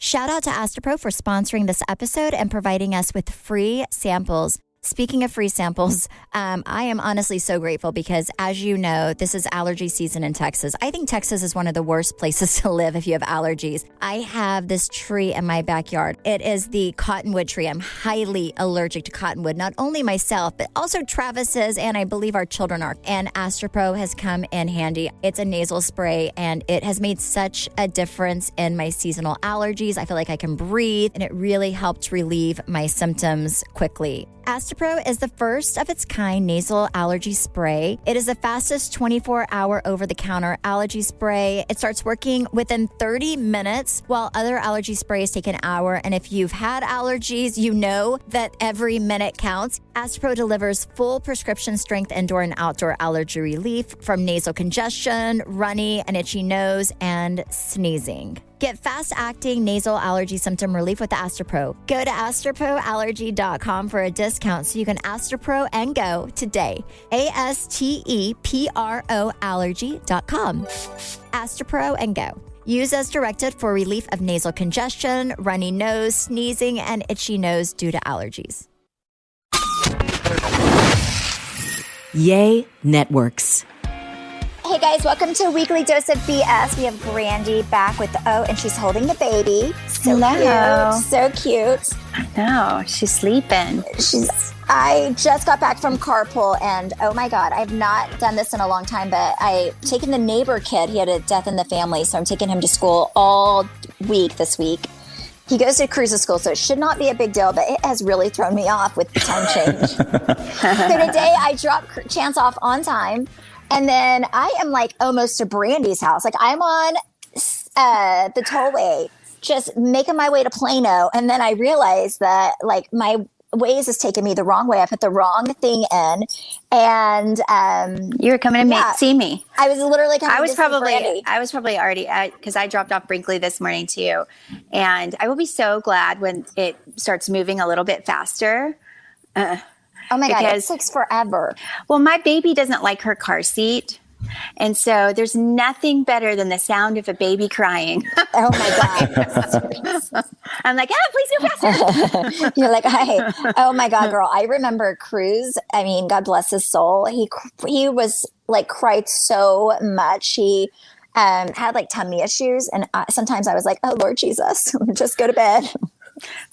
Shout out to Astropro for sponsoring this episode and providing us with free samples. Speaking of free samples, I am honestly so grateful because, as you know, this is allergy season in Texas. I think Texas is one of the worst places to live if you have allergies. I have this tree in my backyard. It is the cottonwood tree. I'm highly allergic to cottonwood, not only myself, but also Travis's, and I believe our children are. And Astropro has come in handy. It's a nasal spray, and it has made such a difference in my seasonal allergies. I feel like I can breathe, and it really helped relieve my symptoms quickly. Astropro is the first of its kind nasal allergy spray. It is the fastest 24-hour over-the-counter allergy spray. It starts working within 30 minutes, while other allergy sprays take an hour. And if you've had allergies, you know that every minute counts. Astropro delivers full prescription strength indoor and outdoor allergy relief from nasal congestion, runny and itchy nose, and sneezing. Get fast-acting nasal allergy symptom relief with Astropro. Go to astroproallergy.com for a discount so you can Astropro and go today. ASTEPRO allergy.com. Astropro and go. Use as directed for relief of nasal congestion, runny nose, sneezing, and itchy nose due to allergies. Yay Networks. Hey guys, welcome to Weekly Dose of BS. We have Brandy back with and she's holding the baby. So Hello. Cute, so cute. I know, she's sleeping. I just got back from carpool, and oh my God, I've not done this in a long time, but I've taken the neighbor kid. He had a death in the family, so I'm taking him to school all week this week. He goes to cruises school, so it should not be a big deal, but it has really thrown me off with the time change. So today I dropped Chance off on time. And then I am like almost to Brandy's house. Like I'm on the tollway, just making my way to Plano. And then I realized that like my Waze is taking me the wrong way. I put the wrong thing in. And you were coming to see me. I was literally coming to see Brandy. I was probably already because I dropped off Brinkley this morning too. And I will be so glad when it starts moving a little bit faster. Oh my God, it takes forever. Well, my baby doesn't like her car seat. And so there's nothing better than the sound of a baby crying. Oh my God. I'm like, please go faster. You're like, hey, oh my God, girl. I remember Cruz. I mean, God bless his soul. He was like cried so much. He had like tummy issues. And sometimes I was like, oh Lord Jesus, just go to bed.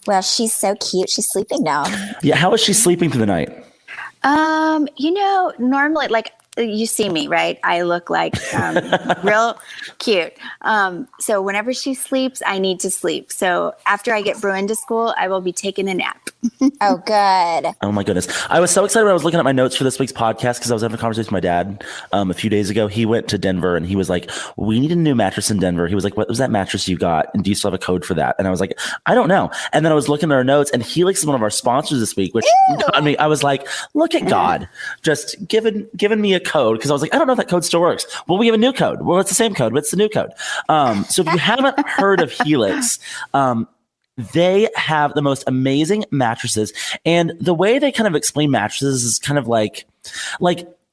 Well, she's so cute. She's sleeping now. Yeah. How is she sleeping through the night? Normally, like you see me, right? I look like real cute. So whenever she sleeps, I need to sleep. So after I get Bruin to school, I will be taking a nap. Oh, good. Oh my goodness. I was so excited when I was looking at my notes for this week's podcast because I was having a conversation with my dad a few days ago. He went to Denver and he was like, we need a new mattress in Denver. He was like, what was that mattress you got? And do you still have a code for that? And I was like, I don't know. And then I was looking at our notes and Helix is one of our sponsors this week, which I mean, I was like, look at God just giving me a code because I was like, I don't know if that code still works. Well, we have a new code. Well, it's the same code, but it's the new code. So if you haven't heard of Helix, they have the most amazing mattresses. And the way they kind of explain mattresses is kind of like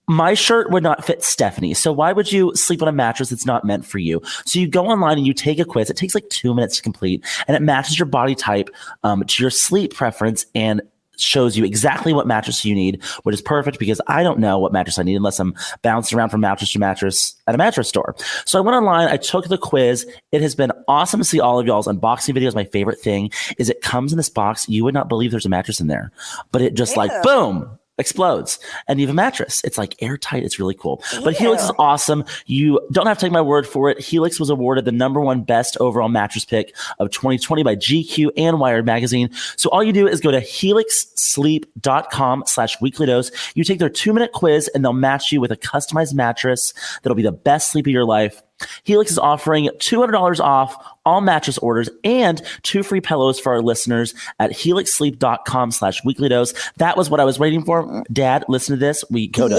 my shirt would not fit Stephanie. So why would you sleep on a mattress that's not meant for you? So you go online and you take a quiz. It takes like 2 minutes to complete and it matches your body type to your sleep preference and shows you exactly what mattress you need, which is perfect because I don't know what mattress I need unless I'm bouncing around from mattress to mattress at a mattress store. So I went online, I took the quiz. It has been awesome to see all of y'all's unboxing videos. My favorite thing is it comes in this box. You would not believe there's a mattress in there, but it just like boom, explodes and you have a mattress. It's like airtight. It's really cool. But Helix is awesome. You don't have to take my word for it. Helix was awarded the #1 best overall mattress pick of 2020 by GQ and Wired magazine. So all you do is go to helixsleep.com/weeklydose. You take their 2-minute quiz and they'll match you with a customized mattress that'll be the best sleep of your life. Helix is offering $200 off all mattress orders and 2 free pillows for our listeners at helixsleep.com/weeklydose. That was what I was waiting for. Dad, listen to this. We go to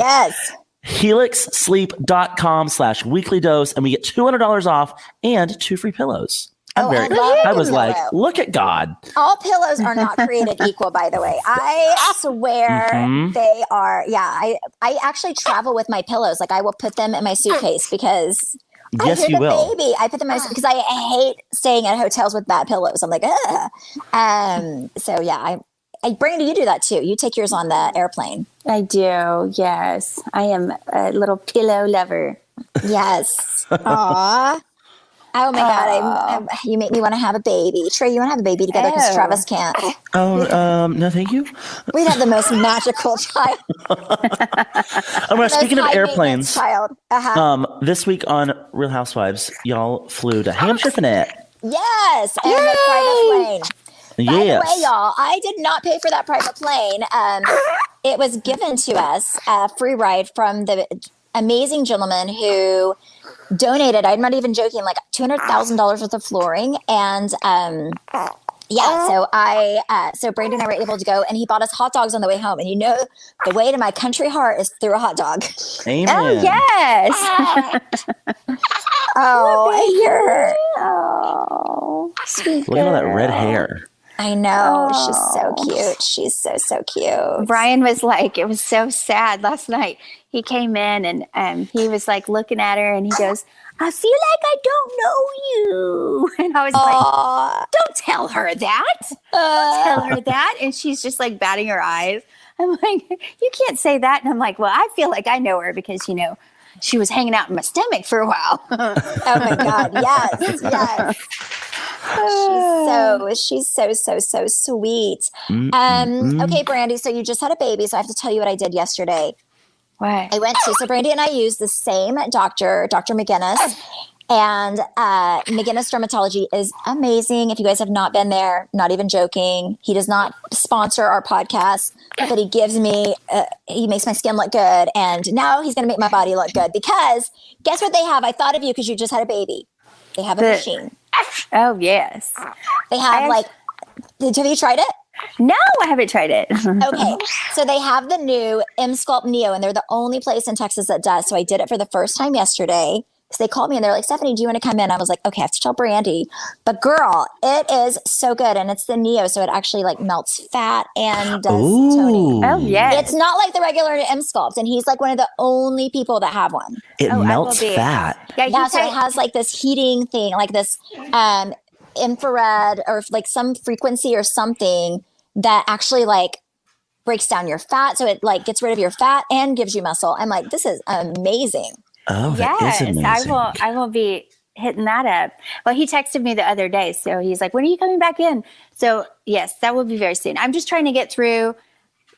helixsleep.com/weeklydose and we get $200 off and 2 free pillows. I was like, look at God. All pillows are not created equal, by the way. I swear they are. Yeah, I actually travel with my pillows. Like I will put them in my suitcase because Yes, you will. Baby. I put the most because I hate staying at hotels with bad pillows. I'm like, ugh. So yeah, Brandy, you do that too. You take yours on the airplane. I do. Yes, I am a little pillow lover. Yes. Aw. Oh my God! You make me want to have a baby. Trey, you want to have a baby together because Travis can't. Oh, no, thank you. We'd have the most magical child. Speaking of airplanes, child. this week on Real Housewives, y'all flew to Hampshire, Connecticut. Yes, and a private plane. By the way, y'all, I did not pay for that private plane. It was given to us, a free ride from the amazing gentleman who donated, I'm not even joking, like $200,000 worth of flooring. And so Brandon and I were able to go, and he bought us hot dogs on the way home. And the way to my country heart is through a hot dog. Amen. Oh, yes. Sweet. Look at all that red hair. I know. She's so cute. She's so cute. Brian was like, it was so sad last night. He came in and he was like looking at her and he goes, I feel like I don't know you. And I was like, don't tell her that. Don't tell her that. And she's just like batting her eyes. I'm like, you can't say that. And I'm like, well, I feel like I know her because, she was hanging out in my stomach for a while. Oh my God. Yes. She's so sweet. Okay, Brandy. So you just had a baby. So I have to tell you what I did yesterday. What? I went to, so Brandy and I used the same doctor, Dr. McGinnis, and McGinnis Dermatology is amazing. If you guys have not been there, not even joking, he does not sponsor our podcast, but he gives me, he makes my skin look good. And now he's going to make my body look good because guess what they have? I thought of you because you just had a baby. They have a machine. Oh, yes. They have have you tried it? No, I haven't tried it. Okay. So they have the new M-Sculpt Neo, and they're the only place in Texas that does. So I did it for the first time yesterday. So they called me and they're like, Stephanie, do you want to come in? I was like, okay, I have to tell Brandy. But girl, it is so good. And it's the Neo. So it actually like melts fat and does toning. Oh, yes. It's not like the regular M-Sculpt. And he's like one of the only people that have one. It melts fat. Yeah, so it has like this heating thing, like this infrared or like some frequency or something that actually like breaks down your fat. So it like gets rid of your fat and gives you muscle. I'm like, this is amazing. Oh, that is amazing. I will be hitting that up. Well, he texted me the other day. So he's like, when are you coming back in? So yes, that will be very soon. I'm just trying to get through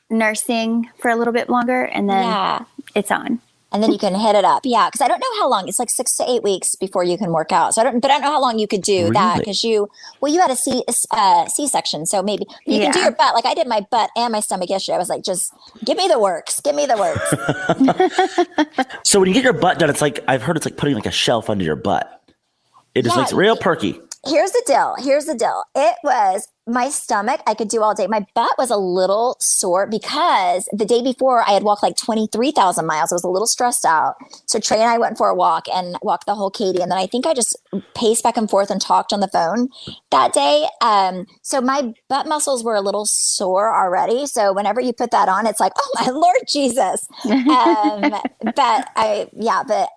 nursing for a little bit longer and then it's on. And then you can hit it up. Yeah. Cause I don't know how long, it's like 6 to 8 weeks before you can work out. So I don't know how long you could do that. Cause you had a C-section. So maybe you can do your butt. Like I did my butt and my stomach yesterday. I was like, just give me the works. So when you get your butt done, it's like, I've heard it's like putting like a shelf under your butt. It just makes it real perky. Here's the deal. It was my stomach. I could do all day. My butt was a little sore because the day before I had walked like 23,000 miles. I was a little stressed out. So Trey and I went for a walk and walked the whole Katy. And then I think I just paced back and forth and talked on the phone that day. So my butt muscles were a little sore already. So whenever you put that on, it's like, oh my Lord Jesus. But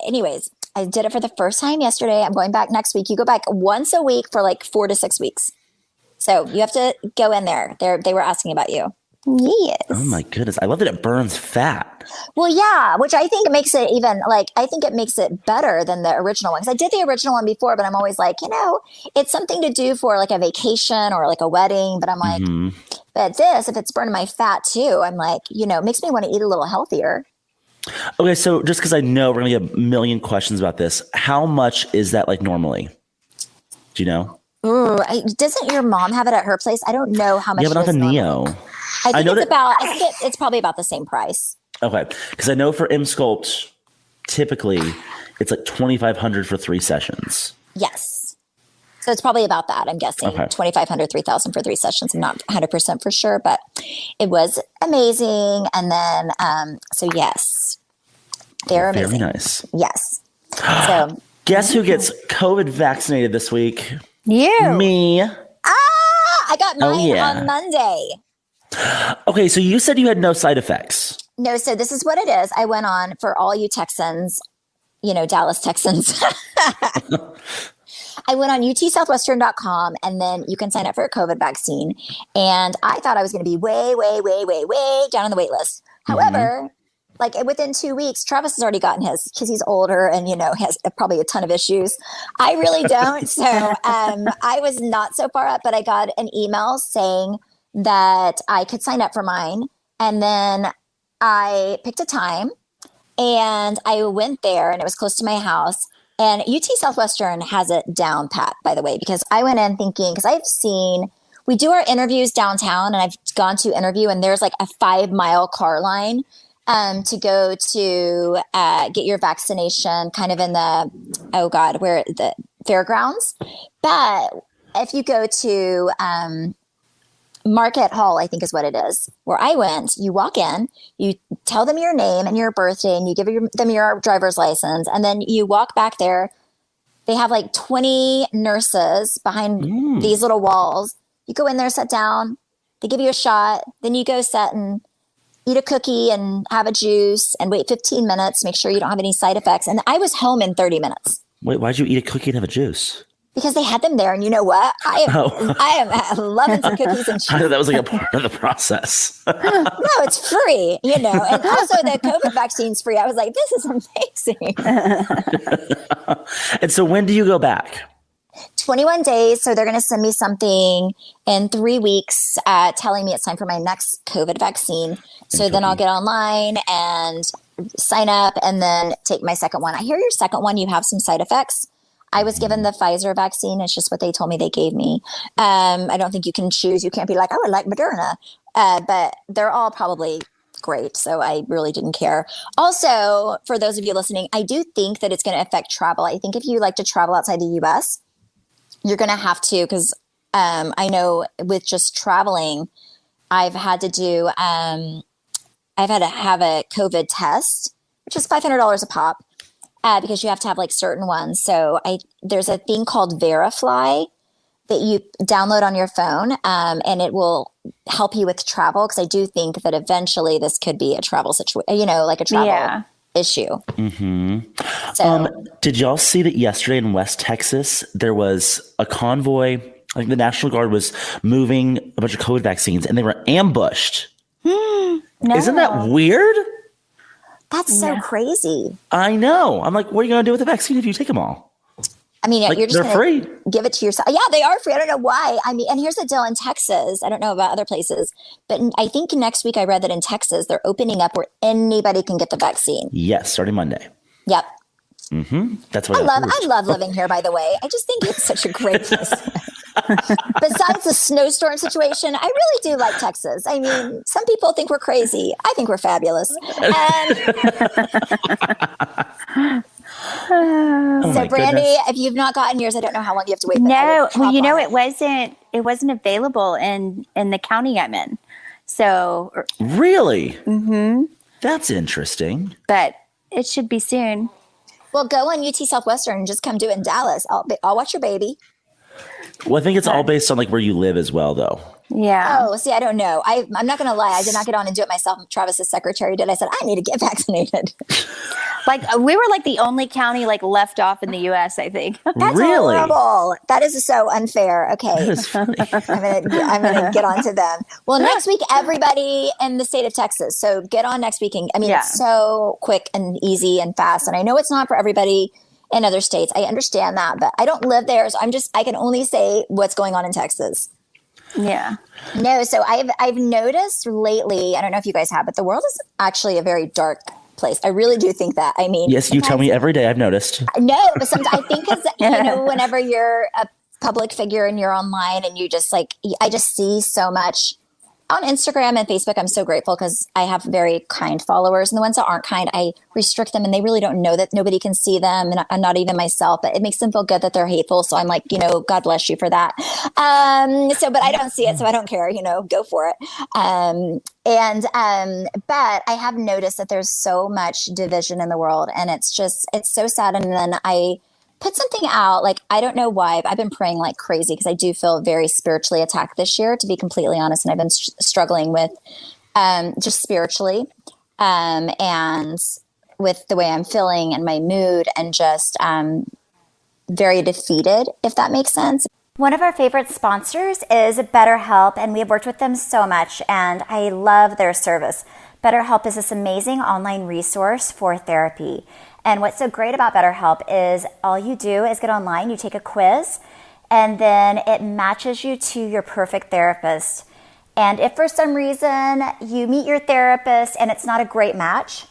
anyways, I did it for the first time yesterday. I'm going back next week. You go back once a week for like 4 to 6 weeks. So you have to go in there. They were asking about you. Yes. Oh my goodness. I love that it burns fat. Well, yeah, which I think makes it even I think it makes it better than the original one. Because I did the original one before, but I'm always like, it's something to do for like a vacation or like a wedding. But I'm like, but this, if it's burning my fat too, I'm like, it makes me want to eat a little healthier. Okay, so just because I know we're going to get a million questions about this, how much is that like normally? Do you know? Ooh, doesn't your mom have it at her place? I don't know how much. Yeah, but not the Neo. I think it's probably about the same price. Okay, because I know for M-Sculpt, typically it's like $2,500 for 3 sessions. Yes. So it's probably about that, I'm guessing. Okay. $2,500, $3,000 for 3 sessions. I'm not 100% for sure, but it was amazing. And then, so yes, they're amazing. Very nice. Yes. So guess who gets COVID vaccinated this week? You. Me. I got mine on Monday. Okay, so you said you had no side effects. No, so this is what it is. I went on, for all you Texans, Dallas Texans. I went on utsouthwestern.com and then you can sign up for a COVID vaccine. And I thought I was going to be way, way, way, way, way down on the wait list. However, like within 2 weeks, Travis has already gotten his because he's older and, has probably a ton of issues. I really don't. So I was not so far up, but I got an email saying that I could sign up for mine. And then I picked a time and I went there and it was close to my house. And UT Southwestern has it down pat, by the way, because I went in thinking, because we do our interviews downtown and I've gone to interview and there's like a 5-mile car line to go to get your vaccination kind of in where the fairgrounds. But if you go to Market Hall, I think is what it is, where I went, you walk in, you tell them your name and your birthday and you give them your driver's license. And then you walk back there. They have like 20 nurses behind these little walls. You go in there, sit down, they give you a shot. Then you go sit and eat a cookie and have a juice and wait 15 minutes, make sure you don't have any side effects. And I was home in 30 minutes. Wait, why'd you eat a cookie and have a juice? Because they had them there, and you know what? I am loving some cookies and cheese. I thought that was like a part of the process. No, it's free, and also the COVID vaccine's free. I was like, this is amazing. And so when do you go back? 21 days. So they're going to send me something in 3 weeks telling me it's time for my next COVID vaccine. So then I'll get online and sign up and then take my second one. I hear your second one, you have some side effects. I was given the Pfizer vaccine. It's just what they told me they gave me. I don't think you can choose. You can't be like, I would like Moderna. But they're all probably great. So I really didn't care. Also, for those of you listening, I do think that it's going to affect travel. I think if you like to travel outside the U.S., you're going to have to, because I know with just traveling, I've had to have a COVID test, which is $500 a pop. Because you have to have like certain ones. So there's a thing called Verifly that you download on your phone and it will help you with travel. Because I do think that eventually this could be a travel situation, like a travel issue. Mm-hmm. So, did y'all see that yesterday in West Texas, there was a convoy, like the National Guard was moving a bunch of COVID vaccines and they were ambushed. No. Isn't that weird? That's so crazy. I know. I'm like, what are you going to do with the vaccine if you take them all? I mean, you're just they're free. Give it to yourself. Yeah, they are free. I don't know why. I mean, and here's the deal in Texas. I don't know about other places, but I think next week I read that in Texas, they're opening up where anybody can get the vaccine. Yes, starting Monday. Yep. Mm-hmm. That's what I love living here, by the way. I just think it's such a great place. Besides the snowstorm situation, I really do like Texas. I mean, some people think we're crazy. I think we're fabulous. So, Brandy, if you've not gotten yours, I don't know how long you have to wait. No, well, it wasn't available in the county I'm in. So really, that's interesting. But it should be soon. Well, go on UT Southwestern and just come do it in Dallas. I'll watch your baby. Well, I think it's all based on like where you live as well, though. Yeah. Oh, see, I don't know. I'm not going to lie. I did not get on and do it myself. Travis's secretary did. I said, I need to get vaccinated. Like we were like the only county like left off in the U.S., I think. That's really horrible. That is so unfair. Okay. That is funny. I'm gonna get on to them. Well, next week, everybody in the state of Texas. So get on next week. And it's so quick and easy and fast. And I know it's not for everybody in other states. I understand that, but I don't live there. So I can only say what's going on in Texas. Yeah. No, so I've noticed lately, I don't know if you guys have, but the world is actually a very dark place. I really do think that. I mean, yes, you tell me every day. I've noticed. No, but sometimes I think because whenever you're a public figure and you're online and you just I just see so much on Instagram and Facebook. I'm so grateful because I have very kind followers, and the ones that aren't kind, I restrict them, and they really don't know that nobody can see them, and I'm not even myself. But it makes them feel good that they're hateful. So I'm like, God bless you for that. But I don't see it, so I don't care. Go for it. But I have noticed that there's so much division in the world, and it's so sad. And then I put something out, I don't know why, but I've been praying like crazy because I do feel very spiritually attacked this year, to be completely honest. And I've been struggling with just spiritually. And with the way I'm feeling and my mood, and just very defeated, if that makes sense. One of our favorite sponsors is BetterHelp, and we have worked with them so much, and I love their service. BetterHelp is this amazing online resource for therapy. And what's so great about BetterHelp is all you do is get online, you take a quiz, and then it matches you to your perfect therapist. And if for some reason you meet your therapist and it's not a great match,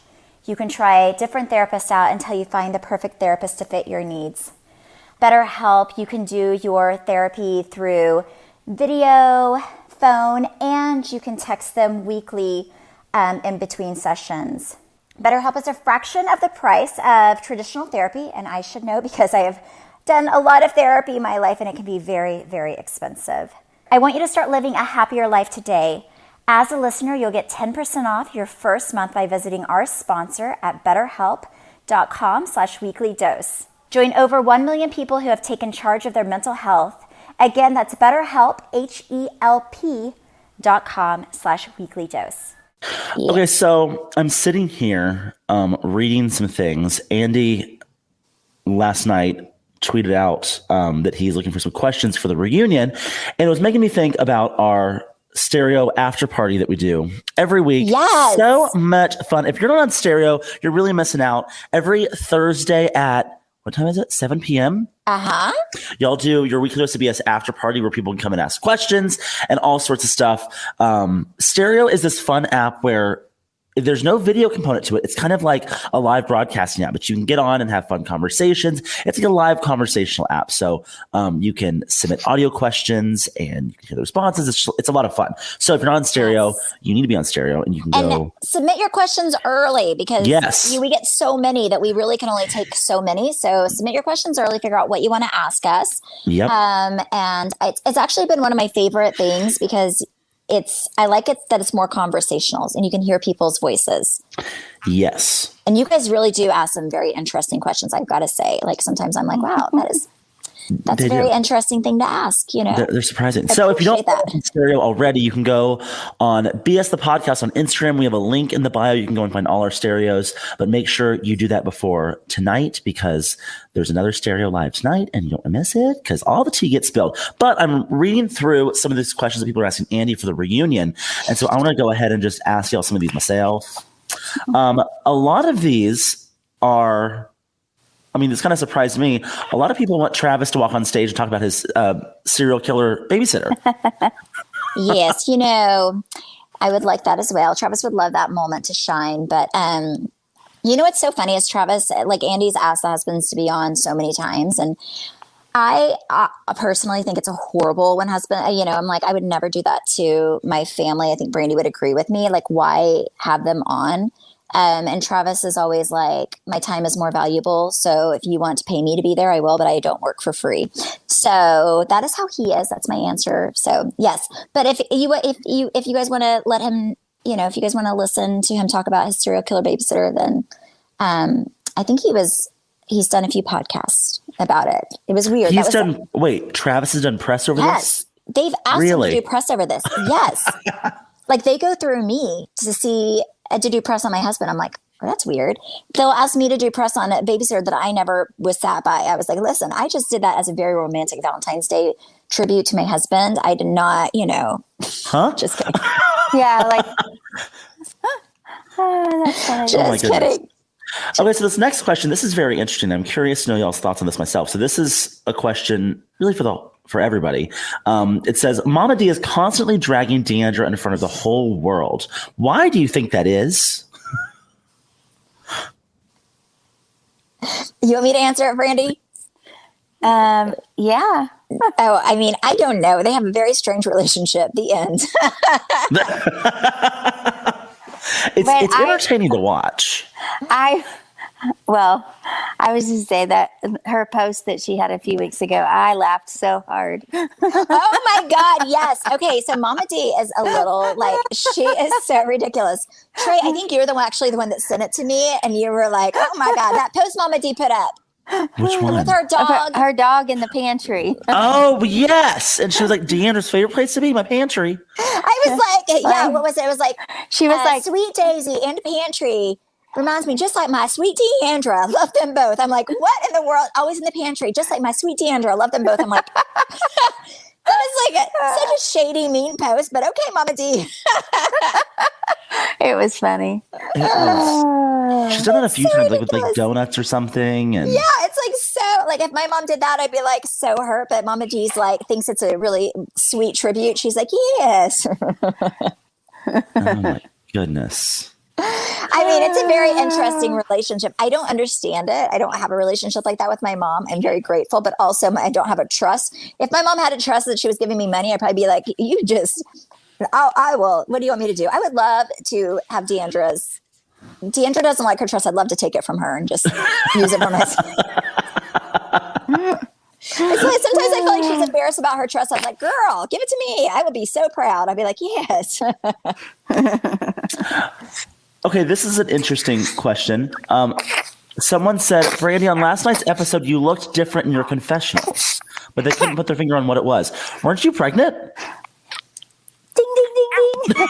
you can try different therapists out until you find the perfect therapist to fit your needs. BetterHelp, you can do your therapy through video, phone, and you can text them weekly in between sessions. BetterHelp is a fraction of the price of traditional therapy, and I should know because I have done a lot of therapy in my life and it can be very, very expensive. I want you to start living a happier life today. As a listener, you'll get 10% off your first month by visiting our sponsor at betterhelp.com/weeklydose. Join over 1 million people who have taken charge of their mental health. Again, that's BetterHelp, HELP.com/weeklydose. Yeah. Okay, so I'm sitting here reading some things. Andy last night tweeted out that he's looking for some questions for the reunion, and it was making me think about our stereo after party that we do every week. Yes. So much fun. If you're not on stereo, you're really missing out. Every Thursday at what time is it? 7 p.m. Y'all do your weekly CBS after party where people can come and ask questions and all sorts of stuff. Stereo is this fun app where there's no video component to it. It's kind of like a live broadcasting app, but you can get on and have fun conversations. It's like a live conversational app. So you can submit audio questions and you can hear the responses. It's a lot of fun. So if you're not on stereo, you need to be on stereo, and you can go. Submit your questions early because we get so many that we really can only take so many. So submit your questions early, figure out what you want to ask us. Yep. And it's actually been one of my favorite things because I like it that it's more conversational and you can hear people's voices. Yes. And you guys really do ask some very interesting questions, I've got to say. Like sometimes I'm like, wow, that's a very interesting thing to ask, you know. They're surprising. So if you don't follow stereo already, you can go on BS the Podcast on Instagram. We have a link in the bio. You can go and find all our stereos, but make sure you do that before tonight because there's another stereo live tonight and you don't want to miss it because all the tea gets spilled. But I'm reading through some of these questions that people are asking Andy for the reunion. And so I want to go ahead and just ask y'all some of these myself. A lot of these are... this kind of surprised me. A lot of people want Travis to walk on stage and talk about his serial killer babysitter. Yes, I would like that as well. Travis would love that moment to shine. But what's so funny is Travis, like Andy's asked the husbands to be on so many times. And I personally think it's a horrible when husband, I'm like, I would never do that to my family. I think Brandy would agree with me. Like, why have them on? And Travis is always like, my time is more valuable. So if you want to pay me to be there, I will, but I don't work for free. So that is how he is. That's my answer. So yes. But if you guys want to let him, if you guys want to listen to him talk about his serial killer babysitter, then I think he's done a few podcasts about it. It was weird. Travis has done press over this? Yes. They've asked him to do press over this. Yes. Like they go through me to do press on my husband. I'm like, oh, that's weird. They'll ask me to do press on a babysitter that I never was sat by. I was like, listen, I just did that as a very romantic Valentine's Day tribute to my husband. I did not, just kidding. Yeah, like, that's funny. Just kidding. Okay, so this next question, this is very interesting. I'm curious to know y'all's thoughts on this myself. So this is a question really for everybody. It says, Mama D is constantly dragging Deandra in front of the whole world. Why do you think that is? You want me to answer it, Brandy? Yeah. Oh, I don't know. They have a very strange relationship. The end. It's entertaining to watch. I was just say that her post that she had a few weeks ago, I laughed so hard. Oh my God. Yes. Okay. So Mama D is a little she is so ridiculous. Trey, I think you're the one that sent it to me and you were like, oh my God, that post Mama D put up. Which one? With her dog. Her dog in the pantry. Oh, yes. And she was like, Deandra's favorite place to be, my pantry. I was like, yeah, what was it? It was like, she was like, Sweet Daisy and pantry. Reminds me just like my sweet Deandra. Love them both. I'm like, what in the world? Always in the pantry, just like my sweet Deandra. Love them both. I'm like, that is like such a shady, mean post, but okay, Mama D. It was funny. She's done that a few so times, like ridiculous. with like donuts or something. And Yeah, it's like so, like if my mom did that, I'd be like so hurt. But Mama D's like, thinks it's a really sweet tribute. She's like, yes. oh my goodness. I mean, it's a very interesting relationship. I don't understand it. I don't have a relationship like that with my mom. I'm very grateful, but also I don't have a trust. If my mom had a trust that she was giving me money, I'd probably be like, you just, I will. What do you want me to do? I would love to have Deandra doesn't like her trust. I'd love to take it from her and just use it for myself. It's like sometimes I feel like she's embarrassed about her trust. I'm like, girl, give it to me. I would be so proud. I'd be like, yes. Okay, this is an interesting question. Someone said, Brandy, on last night's episode, you looked different in your confessionals, but they couldn't put their finger on what it was. Weren't you pregnant? Ding, ding, ding, ding.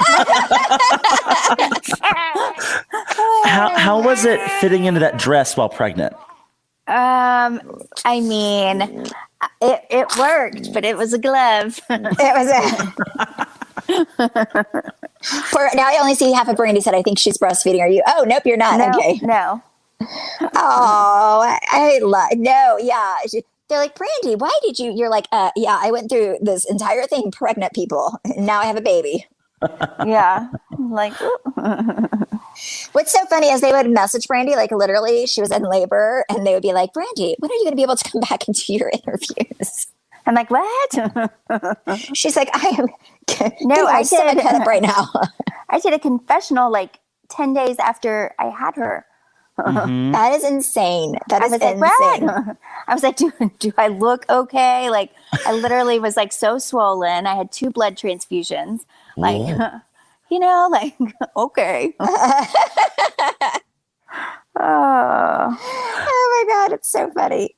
How was it fitting into that dress while pregnant? I mean, it worked, but it was a glove. It was for now. I only see half of Brandy said, I think she's breastfeeding. Are you? Oh, nope, you're not. No, Okay. no. Oh, I love, no. Yeah. They're like, Brandy, why did you? You're like, yeah, I went through this entire thing, pregnant people. And now I have a baby. Yeah. Like, What's so funny is they would message Brandy, like literally she was in labor and they would be like, Brandy, when are you going to be able to come back and do your interviews? I'm like, what? She's like, I am. No, I stomach did. cut up right now. I did a confessional like 10 days after I had her. Mm-hmm. That is insane. That is like, insane. what? I was like, do I look okay? Like, I literally was like so swollen. I had 2 blood transfusions. Like, you know, like, okay. Oh my God, it's so funny.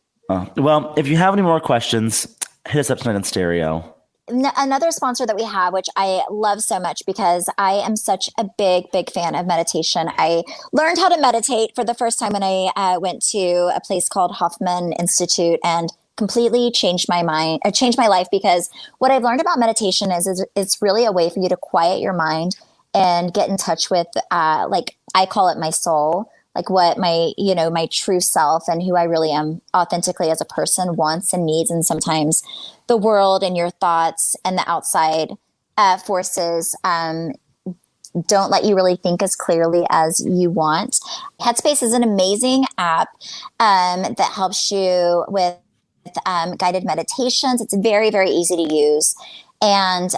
Well, if you have any more questions, hit us up tonight on stereo. Another sponsor that we have, which I love so much because I am such a big, big fan of meditation. I learned how to meditate for the first time when I went to a place called Hoffman Institute and completely changed my mind, changed my life, because what I've learned about meditation is it's really a way for you to quiet your mind and get in touch with, like I call it my soul, like what my true self and who I really am authentically as a person wants and needs. And sometimes the world and your thoughts and the outside forces don't let you really think as clearly as you want. Headspace is an amazing app that helps you with guided meditations. It's very, very easy to use. And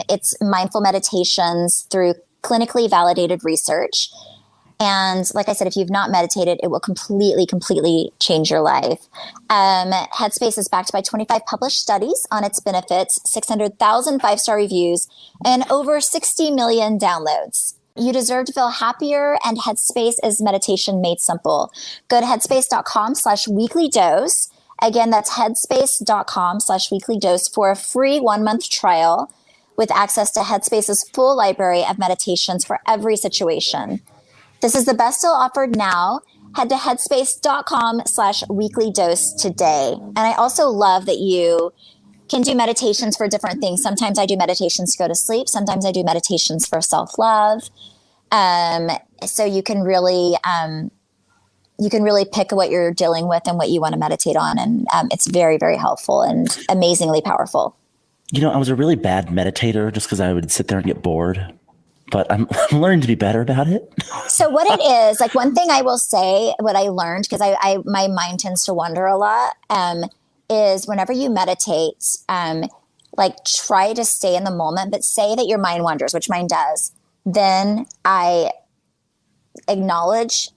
it's mindful meditations through clinically validated research. And like I said, if you've not meditated, it will completely, completely change your life. Headspace is backed by 25 published studies on its benefits, 600,000 five-star reviews, and over 60 million downloads. You deserve to feel happier, and Headspace is meditation made simple. Go to headspace.com/weekly dose. Again, that's headspace.com/weekly dose for a free 1-month trial with access to Headspace's full library of meditations for every situation. This is the best deal offered now. Head to headspace.com/weekly dose today. And I also love that you can do meditations for different things. Sometimes I do meditations to go to sleep. Sometimes I do meditations for self-love. So you can really pick what you're dealing with and what you want to meditate on. And it's very, very helpful and amazingly powerful. You know, I was a really bad meditator just because I would sit there and get bored. But I'm learning to be better about it. So what it is, like one thing I will say, what I learned, because I my mind tends to wander a lot, is whenever you meditate, like try to stay in the moment, but say that your mind wanders, which mine does. Then I acknowledge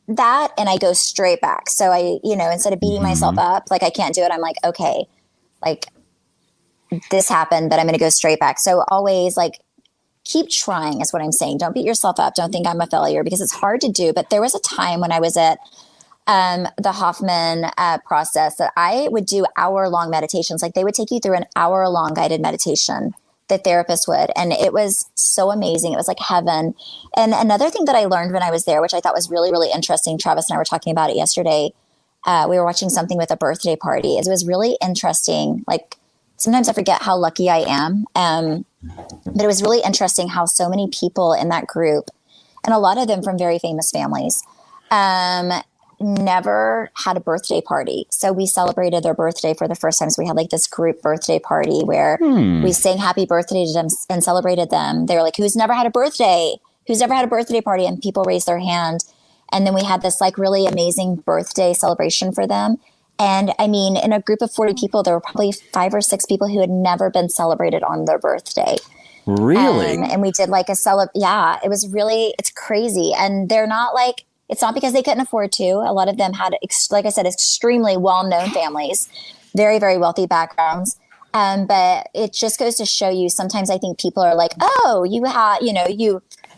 that and I go straight back. So I, instead of beating myself up, like I can't do it, I'm like, okay, like this happened, but I'm going to go straight back. So always like, keep trying is what I'm saying. Don't beat yourself up. Don't think I'm a failure because it's hard to do. But there was a time when I was at the Hoffman process that I would do hour-long meditations. Like they would take you through an hour-long guided meditation the therapist would. And it was so amazing. It was like heaven. And another thing that I learned when I was there, which I thought was really, really interesting, Travis and I were talking about it yesterday. We were watching something with a birthday party. It was really interesting. Like sometimes I forget how lucky I am. But it was really interesting how so many people in that group, and a lot of them from very famous families, never had a birthday party. So we celebrated their birthday for the first time. So we had like this group birthday party where we sang happy birthday to them and celebrated them. They were like, who's never had a birthday? Who's never had a birthday party? And people raised their hand. And then we had this like really amazing birthday celebration for them. And I mean, in a group of 40 people, there were probably 5 or 6 people who had never been celebrated on their birthday. Really? And we did like yeah, it was really, it's crazy. And they're not like, it's not because they couldn't afford to. A lot of them had, like I said, extremely well-known families, very, very wealthy backgrounds. But it just goes to show you, sometimes I think people are like, oh, you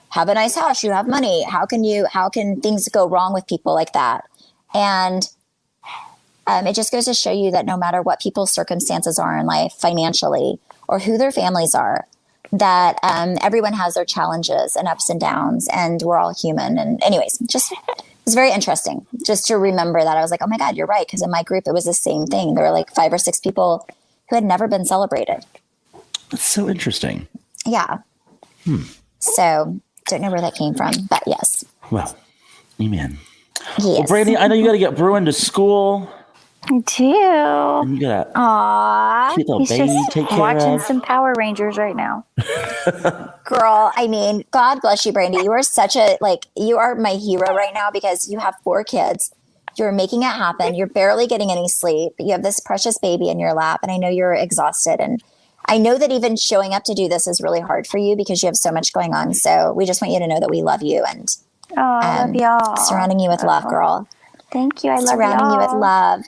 have a nice house, you have money. How can things go wrong with people like that? And it just goes to show you that no matter what people's circumstances are in life financially or who their families are, that everyone has their challenges and ups and downs, and we're all human. And anyways, just it's very interesting just to remember that. I was like, oh my God, you're right. Because in my group, it was the same thing. There were like 5 or 6 people who had never been celebrated. That's so interesting. Yeah. So don't know where that came from, but yes. Well, amen. Yes. Well, Brandy, I know you got to get Bruin to school. I do. And you got a cute little He's baby just to take care watching of. some Power Rangers right now. Girl, I mean, God bless you, Brandy. You are you are my hero right now because you have 4 kids. You're making it happen. You're barely getting any sleep. You have this precious baby in your lap, and I know you're exhausted. And I know that even showing up to do this is really hard for you because you have so much going on. So we just want you to know that we love you and I love y'all. surrounding you with love, girl. Thank you. I love Surrounding y'all. you with love.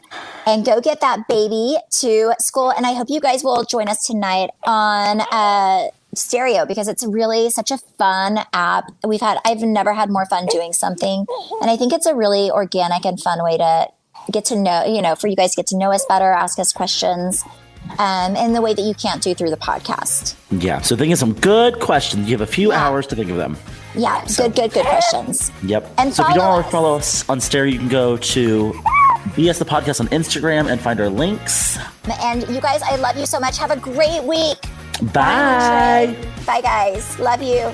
And go get that baby to school. And I hope you guys will join us tonight on Stereo because it's really such a fun app. I've never had more fun doing something. And I think it's a really organic and fun way to get to know, for you guys to get to know us better, ask us questions. In the way that you can't do through the podcast. Yeah. So think of some good questions. You have a few hours to think of them. Yeah. Good questions. Yep. And so if you don't want to follow us on Stereo, you can go to BS the Podcast on Instagram and find our links. And you guys, I love you so much. Have a great week. Bye. Bye, guys. Love you.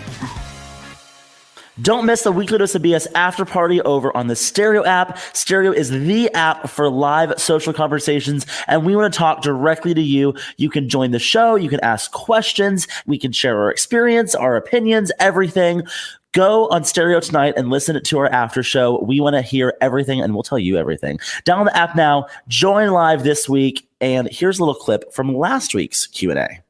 Don't miss the Weekly Dose of BS after party over on the Stereo app. Stereo is the app for live social conversations, and we want to talk directly to you. You can join the show. You can ask questions. We can share our experience, our opinions, everything. Go on Stereo tonight and listen to our after show. We want to hear everything, and we'll tell you everything. Download the app now. Join live this week, and here's a little clip from last week's Q&A.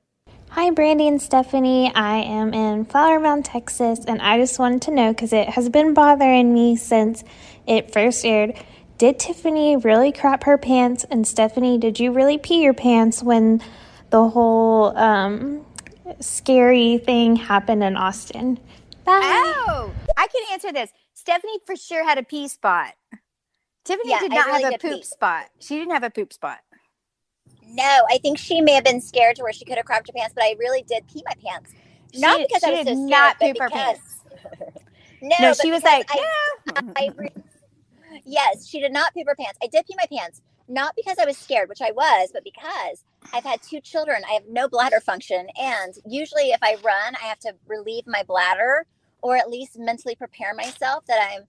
Hi, Brandy and Stephanie. I am in Flower Mound, Texas, and I just wanted to know, because it has been bothering me since it first aired, did Tiffany really crap her pants? And Stephanie, did you really pee your pants when the whole scary thing happened in Austin? Bye. Oh, I can answer this. Stephanie for sure had a pee spot. Tiffany did not have a poop spot. She didn't have a poop spot. No, I think she may have been scared to where she could have crapped her pants, but I really did pee my pants. Not because I was so scared, not poop her pants. No, she was like, yes, she did not poop her pants. I did pee my pants, not because I was scared, which I was, but because I've had 2 children. I have no bladder function. And usually if I run, I have to relieve my bladder or at least mentally prepare myself that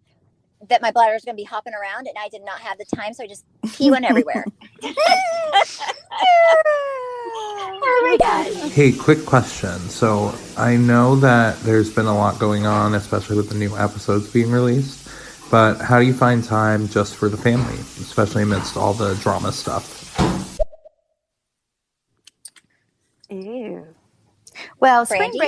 my bladder is going to be hopping around, and I did not have the time, so I just pee went everywhere. Oh my God. Hey, quick question. So I know that there's been a lot going on, especially with the new episodes being released, but how do you find time just for the family, especially amidst all the drama stuff? Ew. Well, Brandy,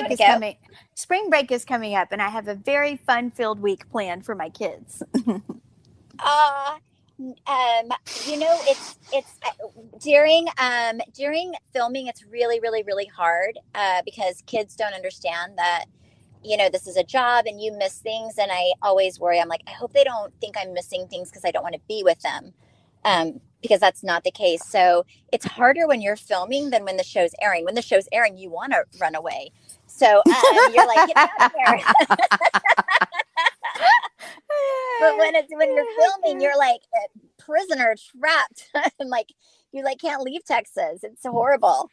Spring break is coming up, and I have a very fun-filled week planned for my kids. It's during filming, it's really, really, really hard because kids don't understand that, this is a job and you miss things. And I always worry. I'm like, I hope they don't think I'm missing things because I don't want to be with them. because that's not the case. So it's harder when you're filming than when the show's airing. When the show's airing, you want to run away. So you're like, get out of here. But when you're filming, you're like a prisoner trapped, and like you like can't leave Texas. It's horrible.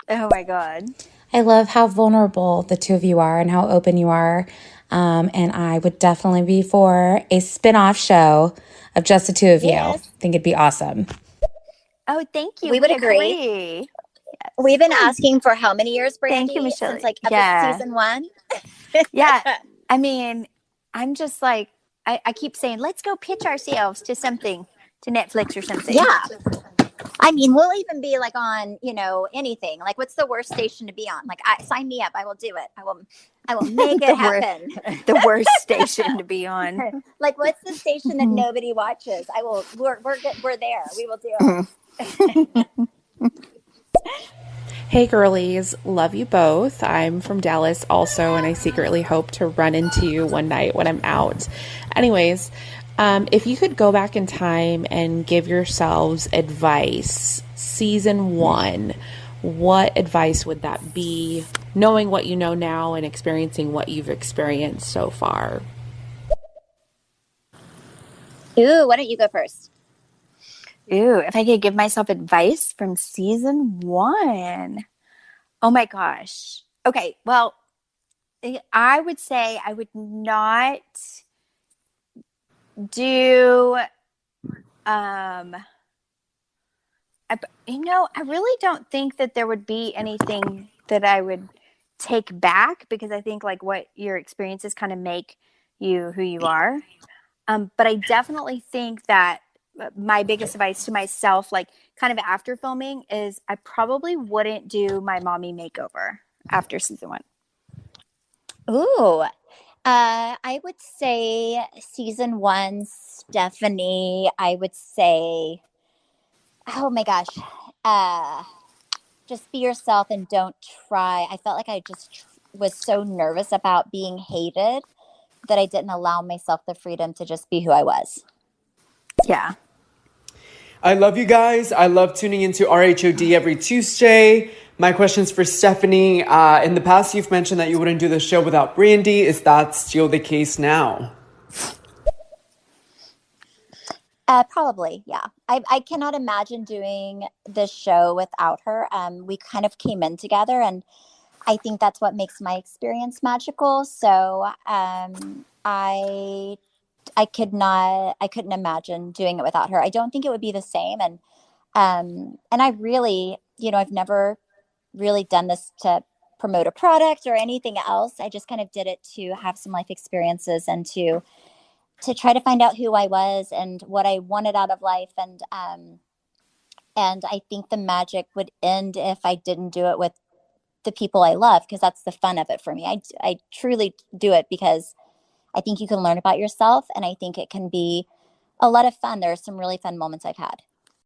Oh my God. I love how vulnerable the two of you are and how open you are. And I would definitely be for a spin-off show of just the two of you. I think it'd be awesome. Oh, thank you. We would agree. Yes. We've been asking for how many years, Brandy? Thank you, Michelle. Since like season 1. Yeah. I mean, I'm just like, I keep saying, let's go pitch ourselves to something, to Netflix or something. Yeah. I mean, we'll even be like on, anything. Like, what's the worst station to be on? Like, sign me up. I will do it. I will make it happen. The worst station to be on. Like, what's the station that nobody watches? We're there. We will do it. Hey girlies, love you both. I'm from Dallas also, and I secretly hope to run into you one night when I'm out. Anyways, if you could go back in time and give yourselves advice, season 1, what advice would that be, knowing what you know now and experiencing what you've experienced so far? Ooh, why don't you go first? Ooh, if I could give myself advice from season 1. Oh my gosh. Okay, well, I would say I would not do I really don't think that there would be anything that I would take back, because I think like what your experiences kind of make you who you are. But I definitely think that my biggest advice to myself, like kind of after filming, is I probably wouldn't do my mommy makeover after season 1. Ooh, I would say season 1, Stephanie. I would say, oh my gosh, just be yourself and don't try. I felt like I just was so nervous about being hated that I didn't allow myself the freedom to just be who I was. Yeah. I love you guys. I love tuning into RHOD every Tuesday. My question's for Stephanie. In the past, you've mentioned that you wouldn't do the show without Brandy. Is that still the case now? Probably, yeah. I cannot imagine doing this show without her. We kind of came in together, and I think that's what makes my experience magical. So I couldn't imagine doing it without her. I don't think it would be the same. And I really, I've never really done this to promote a product or anything else. I just kind of did it to have some life experiences and to try to find out who I was and what I wanted out of life. And I think the magic would end if I didn't do it with the people I love, because that's the fun of it for me. I truly do it because I think you can learn about yourself, and I think it can be a lot of fun. There are some really fun moments I've had.